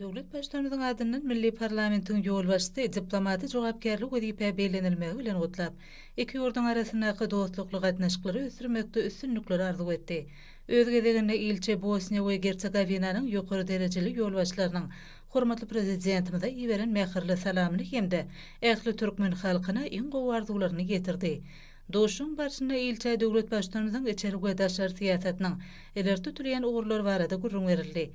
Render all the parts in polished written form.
Döwlet başlarymyzyň adından Milli Parlamentiň ýol başçysy diplomaty jogapkärlik wezipe belenilmegi bilen gotlap, iki ýurdun arasyndaky dostlukly gatnaşyklary ösürmekde üstünlikler arzuw etdi. Öz gezeginde ilçe Bosnia we Hercegovinanyň ýokary derejeli ýol başçylarynyň hormatly prezidentimize iýeren mähirli salamy hemde ähli türkmen halkyna iň gowy arzuwlaryny getirdi. Doşun barşynda ilçe döwlet başçylarymyzyň içeri we daşary siýasatynyň eler tutulýan uğurlary barada gurrun berildi.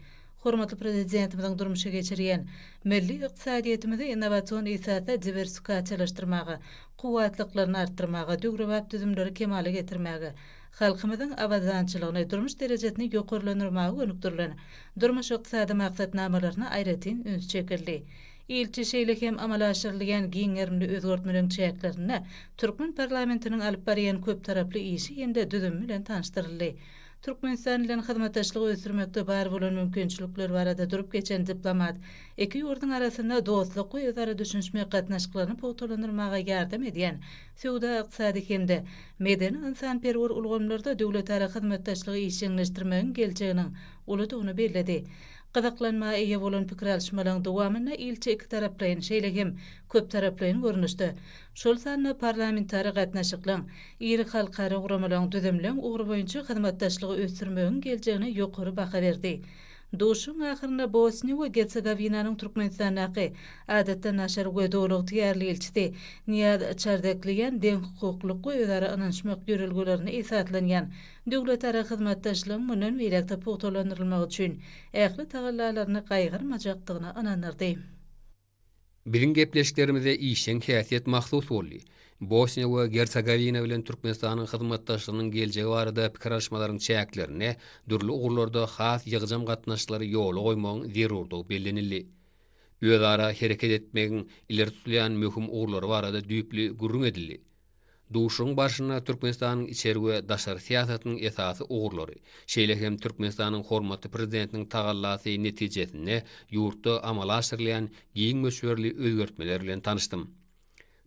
Hormatly prezidentimiziň durmuşa geçirýän milli ykdysadyýetimizi innowasion isata diversifikasiýalaşdyrmagy, kuwatlyklaryny artdyrmagy, döwrebap düzümleri kemale getirmäge, halkymyzyň awazançylygyny, durmuş derejesini ýokarlandyrmagy önükdirilen durmuş ykdysady maksatnamalaryna aýratyn üns çekildi. İlçe şeýle hem amala aşyrylýan giňerimli özgertmelerin çäklerini Türkmen parlamentiniň alyp barýan köp taraply işi hemde düzüm bilen tanışdyryldy. Türkmenistan bilen hyzmatdaşlygy ösürmekde bar bolan mümkinçilikler barada durup geçen diplomat iki ýurdun arasynda dostluk we özara düşünşmek gatnaşyklaryny pogtalandyrmaga ýardam edýän söwda ykdysady hemde medeni insanperwer ulgamlarda döwletara hyzmatdaşlygy işçileşdirmegiň geljeginiň uludygyny bellädi. Gydaklanma eýe bolan pikir alşmalaryň dowamyna ilçe iki taraplaryň şeýle hem köp taraplaryň görnüşdi. Şol sanly parlamentary gatnaşyklaryň iri halkara ugramalyň düzümleň ugry boýunça hyzmatdaşlygy ösürmegiň geljegine ýokary baha berdi. Doşun ahyrynda Bosnia we Hercegovinanyň Türkmenistanaky adatda naşar we dowluk diýerli elçisi Niyaz Çardakliýan deň hukuklyk we özara ynanşmak ýörelgelerini esaslanýan döwletara hyzmatdaşlygyň munyň beýlekde pogtalandyrylmagy üçin ähli tagallalaryny gaýgyrmajakdygyna ananyrdy. Birin gepleşiklerimize işen häsiýet mahsus boldy. Bosnia we Hercegovina bilen Türkmenistanyň hyzmatdaşlygynyň geljegi barada pikir alşmalaryň çäklerini dürli ugurlarda has ýygyjam gatnaşyklary ýoly goýmagyň zerurdygy bellenildi. Özara hereket etmegiň ileri tutulýan möhüm ugurlary barada düýpli gurrun edildi. Duşun başyna Türkmenistanyň içeri we daşary siýasatynyň esasy ugurlary, şeýle hem Türkmenistanyň hormatly prezidentiniň tagallasy netijesinde ýurtda amala aşyrylýan giň möşwerli özgertmeler bilen tanışdym.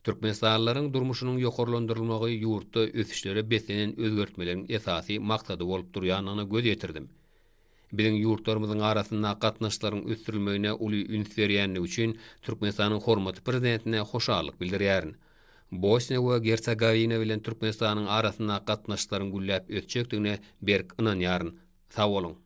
Türkmenistanlylaryň durmuşynyň ýokarlandyrylmagy ýurtda ösüşlere beslenen özgertmeleriň esasy maksady bolup durýanyny göz ýetirdim. Biziň ýurtlarymyzyň arasynda gatnaşyklaryň ösürilmegine uly üns berýänligi üçin Türkmenistanyň hormatly prezidentine hoşallyk bildirýärin. Bosnia we Hercegovina bilen Türkmenistanyň arasynda gatnaşyklaryň gülläp ötjekdigine berk ynanýaryn. Sag bolun.